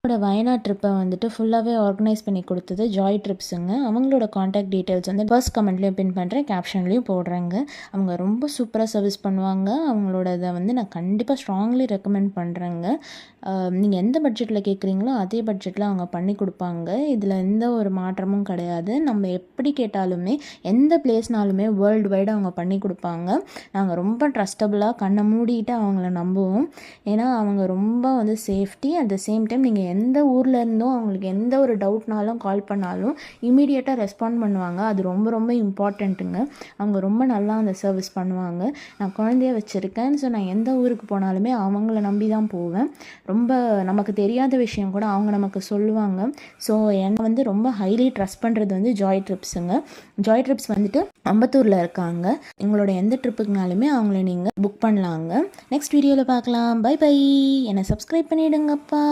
என்னோட வயநாட் ட்ரிப்பை வந்துட்டு ஃபுல்லாகவே ஆர்கனைஸ் பண்ணி கொடுத்தது ஜாய் ட்ரிப்ஸுங்க. அவங்களோட காண்டாக்ட் டீட்டெயில்ஸ் வந்து ஃபர்ஸ்ட் கமெண்ட்லேயும் பின் பண்ணுறேன், கேப்ஷன்லேயும் போடுறேங்க. அவங்க ரொம்ப சூப்பராக சர்வீஸ் பண்ணுவாங்க. அவங்களோட இதை வந்து நான் கண்டிப்பாக ஸ்ட்ராங்லி ரெக்கமெண்ட் பண்ணுறேங்க. நீங்கள் எந்த பட்ஜெட்டில் கேட்குறீங்களோ அதே பட்ஜெட்டில் அவங்க பண்ணி கொடுப்பாங்க. இதில் எந்த ஒரு மாற்றமும் கிடையாது. நம்ம எப்படி கேட்டாலுமே எந்த பிளேஸ்னாலுமே வேர்ல்டு வைடு அவங்க பண்ணி கொடுப்பாங்க. நாங்கள் ரொம்ப ட்ரஸ்டபுளாக கண்ணை மூடிட்டு அவங்கள நம்புவோம். ஏன்னா அவங்க ரொம்ப வந்து safety, at the same time நீங்கள் எந்த ஊரில் இருந்தும் அவங்களுக்கு எந்த ஒரு டவுட்னாலும் கால் பண்ணாலும் இமீடியட்டாக ரெஸ்பாண்ட் பண்ணுவாங்க. அது ரொம்ப ரொம்ப இம்பார்ட்டண்ட்டுங்க. அவங்க ரொம்ப நல்லா அந்த சர்வீஸ் பண்ணுவாங்க. நான் குழந்தைய வச்சுருக்கேன். ஸோ நான் எந்த ஊருக்கு போனாலுமே அவங்கள நம்பி தான் போவேன். ரொம்ப நமக்கு தெரியாத விஷயம் கூட அவங்க நமக்கு சொல்லுவாங்க. ஸோ என்னை வந்து ரொம்ப ஹைலி ட்ரஸ்ட் பண்ணுறது வந்து ஜாய் ட்ரிப்ஸுங்க. ஜாய் ட்ரிப்ஸ் வந்துட்டு அம்பத்தூரில் இருக்காங்க. எங்களோட எந்த ட்ரிப்புக்குனாலுமே அவங்கள நீங்கள் புக் பண்ணலாங்க. நெக்ஸ்ட் வீடியோவில் பார்க்கலாம். Bye bye. என்னை சப்ஸ்கிரைப் பண்ணிவிடுங்கப்பா.